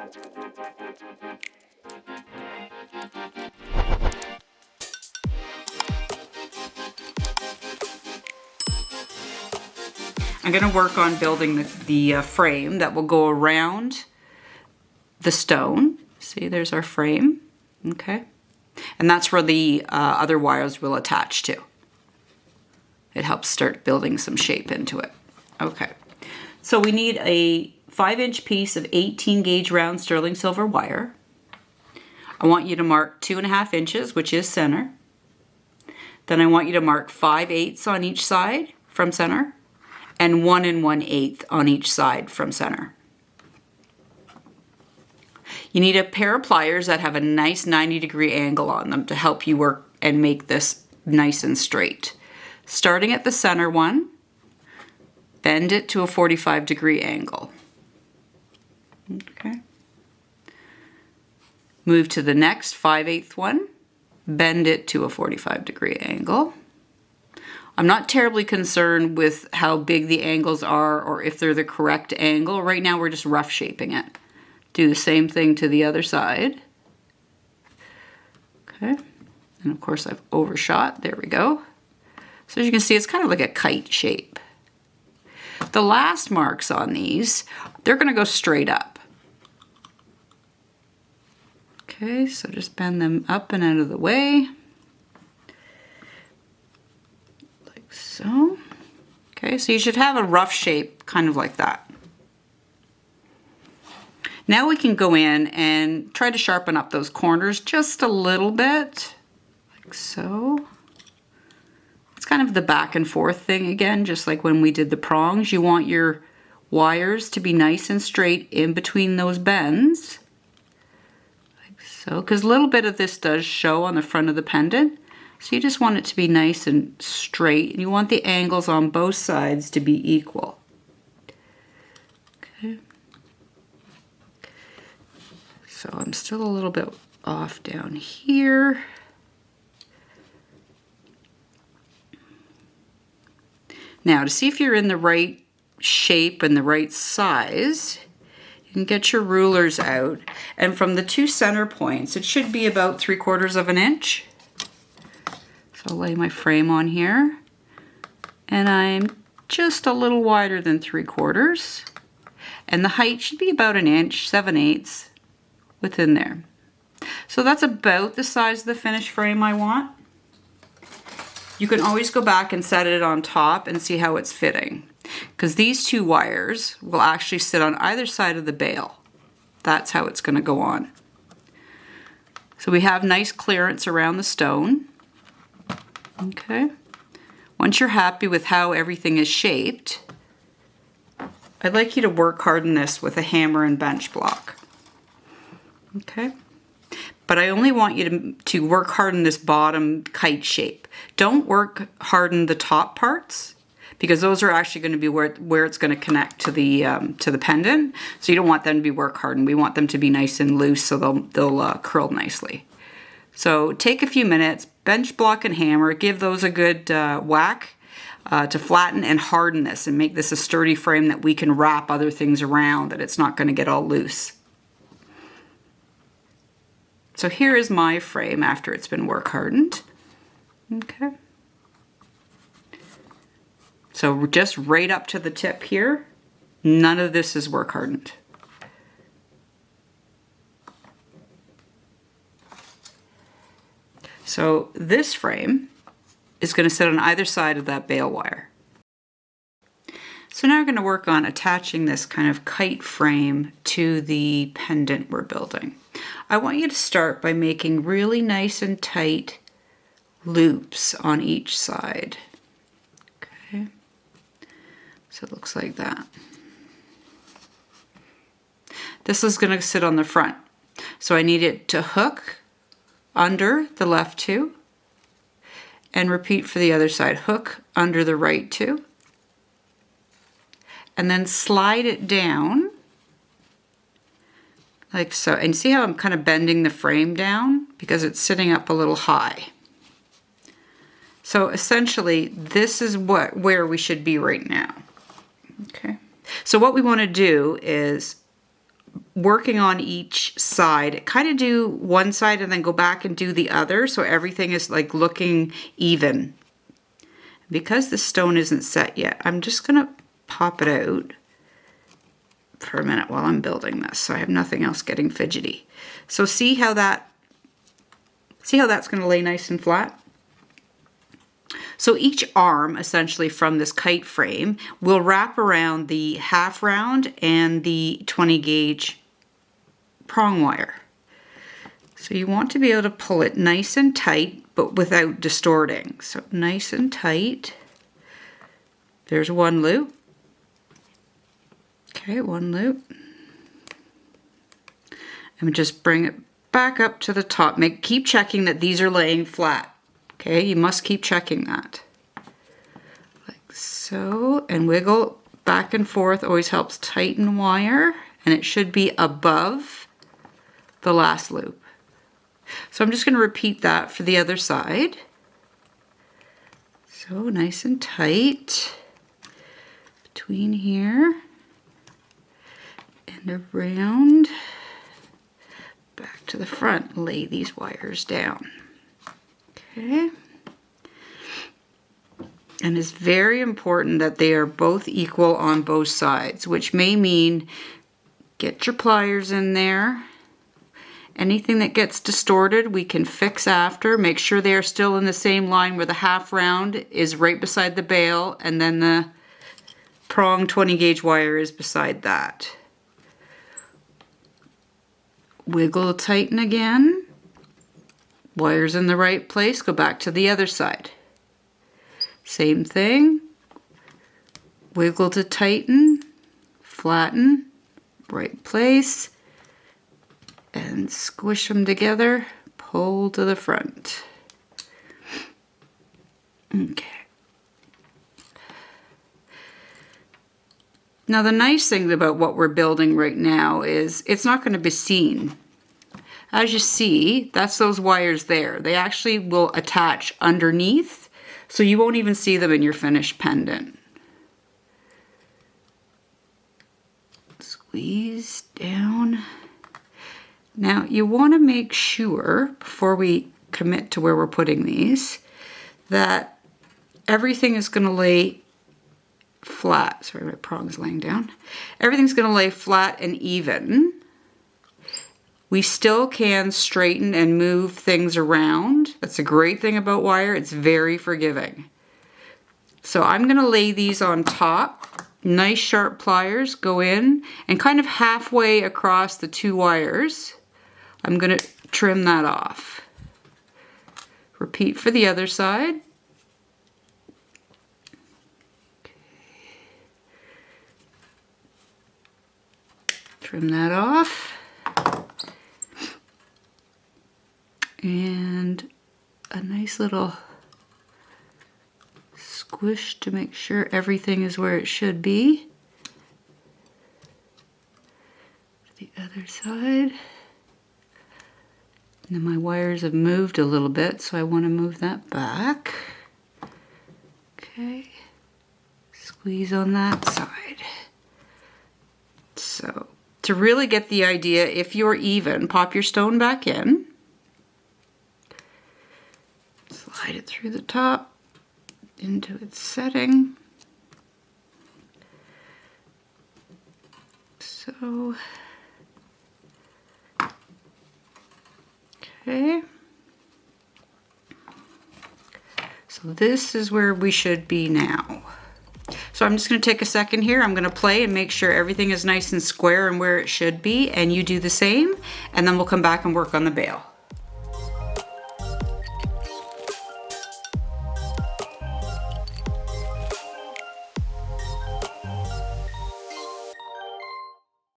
I'm going to work on building the frame that will go around the stone. See, there's our frame. Okay. And that's where the other wires will attach to. It helps start building some shape into it. Okay. So we need a 5-inch piece of 18 gauge round sterling silver wire. I want you to mark 2.5 inches, which is center. Then I want you to mark 5/8 on each side from center, and 1 1/8 on each side from center. You need a pair of pliers that have a nice 90-degree angle on them to help you work and make this nice and straight. Starting at the center one, bend it to a 45-degree angle. Okay. Move to the next 5/8 one, bend it to a 45-degree angle. I'm not terribly concerned with how big the angles are or if they're the correct angle. Right now we're just rough shaping it. Do the same thing to the other side. Okay, and of course I've overshot, there we go. So as you can see, it's kind of like a kite shape. The last marks on these, they're gonna go straight up. Okay, so just bend them up and out of the way. So, okay, so you should have a rough shape kind of like that. Now we can go in and try to sharpen up those corners just a little bit, like so. It's kind of the back and forth thing again, just like when we did the prongs. You want your wires to be nice and straight in between those bends, like so, because a little bit of this does show on the front of the pendant. So you just want it to be nice and straight, and you want the angles on both sides to be equal. Okay. So I'm still a little bit off down here. Now to see if you're in the right shape and the right size, you can get your rulers out, and from the 2 center points, it should be about 3/4 of an inch. So I'll lay my frame on here, and I'm just a little wider than 3/4, and the height should be about an inch, 7/8 within there. So that's about the size of the finished frame I want. You can always go back and set it on top and see how it's fitting, because these 2 wires will actually sit on either side of the bail. That's how it's going to go on. So we have nice clearance around the stone. Okay, once you're happy with how everything is shaped, I'd like you to work harden this with a hammer and bench block. Okay, but I only want you to work harden this bottom kite shape. Don't work harden the top parts, because those are actually going to be where it's going to connect to the pendant. So you don't want them to be work hardened. We want them to be nice and loose so they'll curl nicely. So take a few minutes, bench block and hammer, give those a good whack to flatten and harden this and make this a sturdy frame that we can wrap other things around, that it's not going to get all loose. So here is my frame after it's been work hardened. Okay. So just right up to the tip here, none of this is work hardened. So this frame is going to sit on either side of that bail wire. So now we're going to work on attaching this kind of kite frame to the pendant we're building. I want you to start by making really nice and tight loops on each side. Okay, so it looks like that. This is going to sit on the front, so I need it to hook under the left 2, and repeat for the other side. Hook under the right 2, and then slide it down like so. And see how I'm kind of bending the frame down because it's sitting up a little high. So essentially this is where we should be right now. Okay, so what we want to do is working on each side, kind of do one side and then go back and do the other so everything is like looking even. Because the stone isn't set yet, I'm just gonna pop it out for a minute while I'm building this so I have nothing else getting fidgety. So see how that's gonna lay nice and flat? So each arm, essentially from this kite frame, will wrap around the half round and the 20 gauge prong wire. So you want to be able to pull it nice and tight, but without distorting. So nice and tight. There's one loop. Okay, one loop. And just bring it back up to the top. Keep checking that these are laying flat. Okay, you must keep checking that. Like so, and wiggle back and forth always helps tighten wire, and it should be above the last loop. So I'm just going to repeat that for the other side. So nice and tight between here and around, back to the front, lay these wires down. Okay. And it's very important that they are both equal on both sides, which may mean get your pliers in there. Anything that gets distorted, we can fix after. Make sure they are still in the same line where the half round is right beside the bail, and then the prong 20 gauge wire is beside that. Wiggle, tighten again. Wire's in the right place, go back to the other side. Same thing. Wiggle to tighten, flatten, right place, and squish them together, pull to the front. Okay. Now the nice thing about what we're building right now is it's not going to be seen. As you see, that's those wires there. They actually will attach underneath, so you won't even see them in your finished pendant. Squeeze down. Now you want to make sure, before we commit to where we're putting these, that everything is going to lay flat. Sorry, my prong's laying down. Everything's going to lay flat and even. We still can straighten and move things around. That's a great thing about wire. It's very forgiving. So I'm going to lay these on top. Nice sharp pliers go in, and kind of halfway across the two wires, I'm going to trim that off. Repeat for the other side. Okay. Trim that off. And a nice little squish to make sure everything is where it should be. The other side. And then my wires have moved a little bit, so I want to move that back. Okay. Squeeze on that side. So, to really get the idea, if you're even, pop your stone back in. Slide it through the top into its setting. So, okay. So this is where we should be now. So I'm just going to take a second here. I'm going to play and make sure everything is nice and square and where it should be, and you do the same, and then we'll come back and work on the bail.